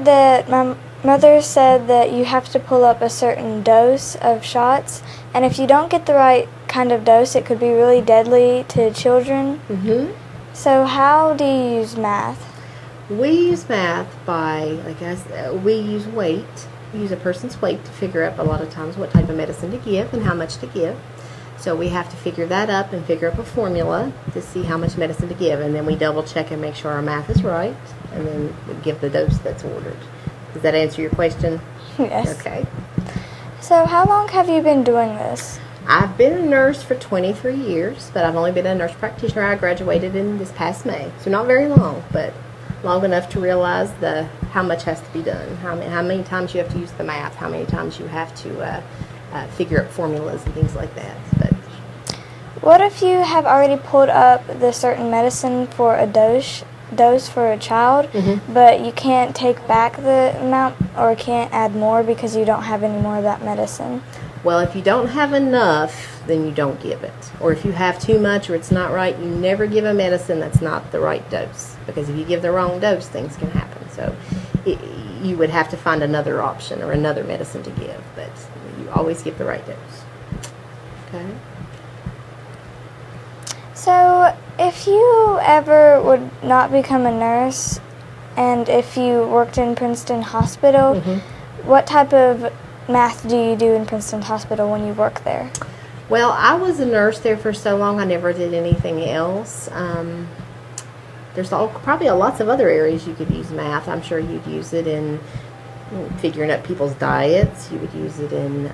that my mother said that you have to pull up a certain dose of shots, and if you don't get the right kind of dose, it could be really deadly to children. Mm-hmm. So how do you use math? We use math by, we use weight. We use a person's weight to figure out a lot of times what type of medicine to give and how much to give. So we have to figure that up and figure up a formula to see how much medicine to give, and then we double check and make sure our math is right, and then we give the dose that's ordered. Does that answer your question? Yes. Okay. So how long have you been doing this? I've been a nurse for 23 years, but I've only been a nurse practitioner. I graduated in this past May, so not very long, but long enough to realize how much has to be done, how many times you have to use the math, how many times you have to figure out formulas and things like that. But what if you have already pulled up the certain medicine for a dose for a child, but you can't take back the amount or can't add more because you don't have any more of that medicine? Well, if you don't have enough, then you don't give it. Or if you have too much or it's not right, you never give a medicine that's not the right dose. Because if you give the wrong dose, things can happen. So you would have to find another option or another medicine to give. But you always give the right dose. Okay? So if you ever would not become a nurse, and if you worked in Princeton Hospital, what type of math do you do in Princeton Hospital when you work there? Well, I was a nurse there for so long, I never did anything else. There's probably lots of other areas you could use math. I'm sure you'd use it in figuring out people's diets. You would use it in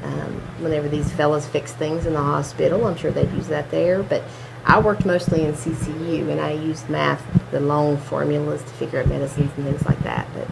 whenever these fellas fix things in the hospital. I'm sure they'd use that there. But I worked mostly in CCU, and I used math, the long formulas to figure out medicines and things like that. But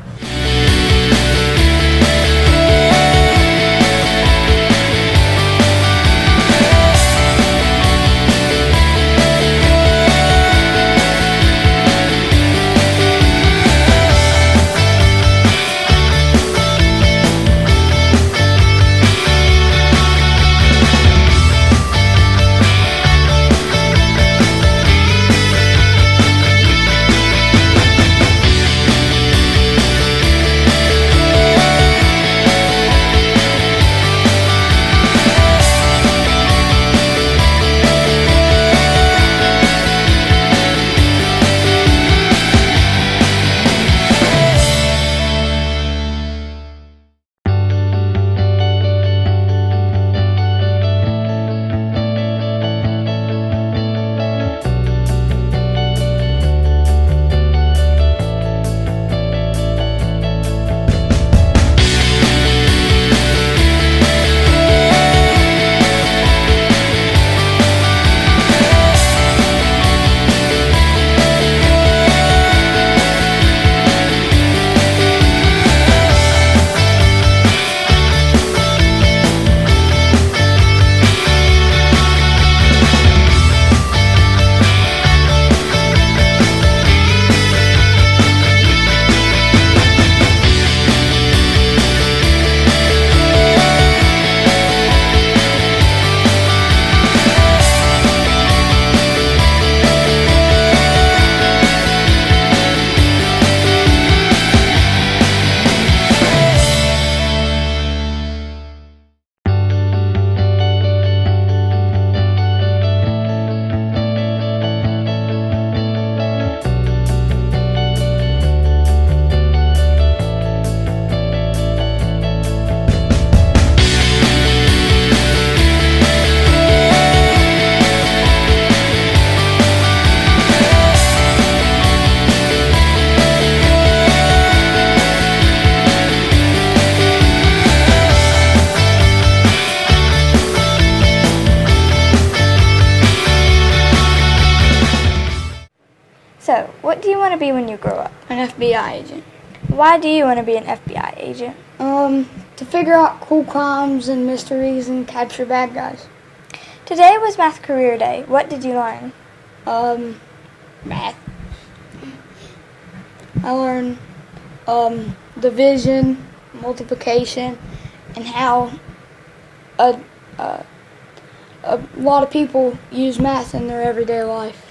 So, what do you want to be when you grow up? An FBI agent. Why do you want to be an FBI agent? To figure out cool crimes and mysteries and capture bad guys. Today was Math Career Day. What did you learn? Math. I learned division, multiplication, and how a lot of people use math in their everyday life.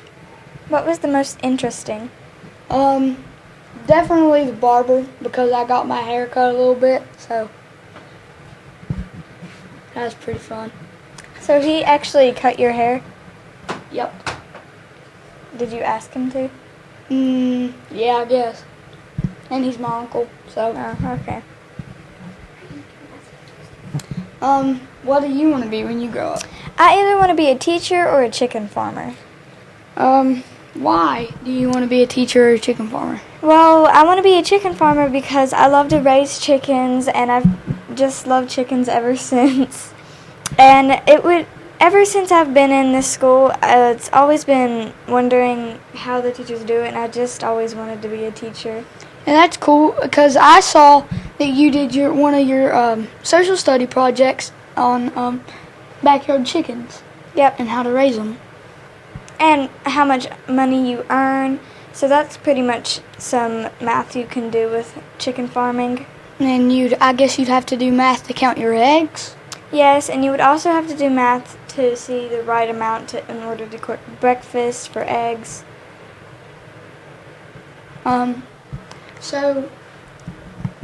What was the most interesting? Definitely the barber because I got my hair cut a little bit, so that's pretty fun. So he actually cut your hair? Yep. Did you ask him to? Yeah, I guess. And he's my uncle, so. Oh, okay. What do you want to be when you grow up? I either want to be a teacher or a chicken farmer. Why do you want to be a teacher or a chicken farmer? Well, I want to be a chicken farmer because I love to raise chickens, and I've just loved chickens ever since. And ever since I've been in this school, it's always been wondering how the teachers do it, and I just always wanted to be a teacher. And that's cool because I saw that you did one of your social study projects on backyard chickens. Yep. And how to raise them. And how much money you earn. So that's pretty much some math you can do with chicken farming. And I guess you'd have to do math to count your eggs. Yes, and you would also have to do math to see the right amount in order to cook breakfast for eggs. So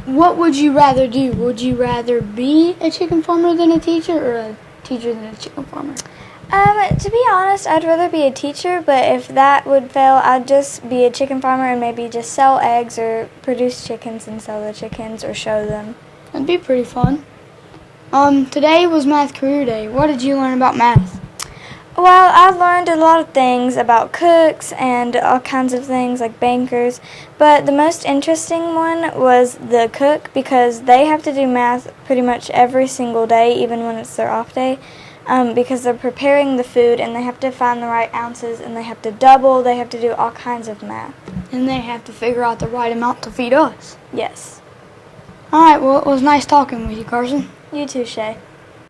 what would you rather do? Would you rather be a chicken farmer than a teacher, or a teacher than a chicken farmer? To be honest, I'd rather be a teacher, but if that would fail, I'd just be a chicken farmer and maybe just sell eggs or produce chickens and sell the chickens or show them. That'd be pretty fun. Today was Math Career Day. What did you learn about math? Well, I learned a lot of things about cooks and all kinds of things like bankers, but the most interesting one was the cook because they have to do math pretty much every single day, even when it's their off day, because they're preparing the food and they have to find the right ounces and they have to double, they have to do all kinds of math. And they have to figure out the right amount to feed us. Yes. All right, well, it was nice talking with you, Carson. You too, Shay.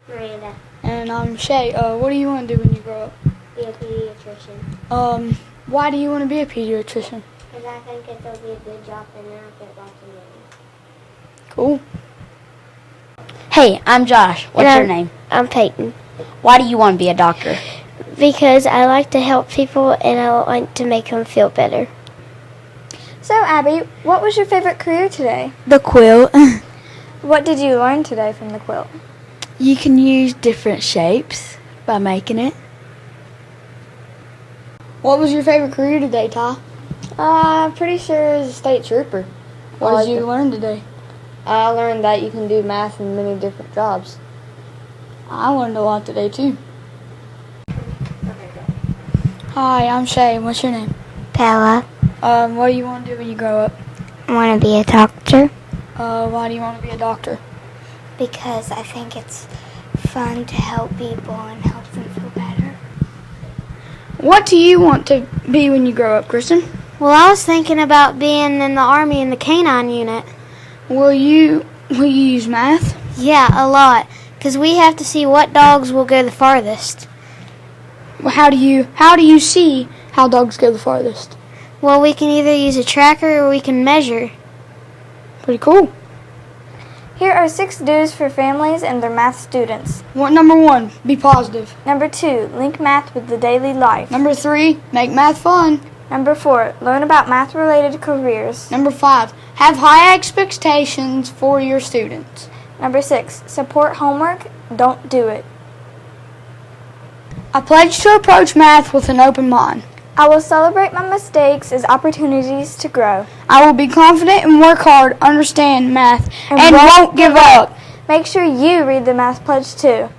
Miranda, And I'm Shay. What do you want to do when you grow up? be a pediatrician. Why do you want to be a pediatrician? Because I think it'll be a good job and then I'll get lots of money. Cool. Hey, I'm Josh. What's And your name? I'm Peyton. Why do you want to be a doctor? Because I like to help people and I like to make them feel better. So, Abby, what was your favorite career today? The quilt. What did you learn today from the quilt? You can use different shapes by making it. What was your favorite career today, Ty? I'm pretty sure it's a state trooper. What did you learn today? I learned that you can do math in many different jobs. I learned a lot today, too. Hi, I'm Shay. What's your name? Bella, What do you want to do when you grow up? I want to be a doctor. Why do you want to be a doctor? Because I think it's fun to help people and help them feel better. What do you want to be when you grow up, Kristen? Well, I was thinking about being in the Army in the canine unit. Will you use math? Yeah, a lot. Because we have to see what dogs will go the farthest. How do you see how dogs go the farthest? Well, we can either use a tracker or we can measure. Pretty cool. Here are 6 do's for families and their math students. Number 1, be positive. Number 2, link math with the daily life. Number 3, make math fun. Number 4, learn about math-related careers. Number 5, have high expectations for your students. Number 6, support homework, don't do it. I pledge to approach math with an open mind. I will celebrate my mistakes as opportunities to grow. I will be confident and work hard, understand math, And and won't won't give up. Make sure you read the Math Pledge too.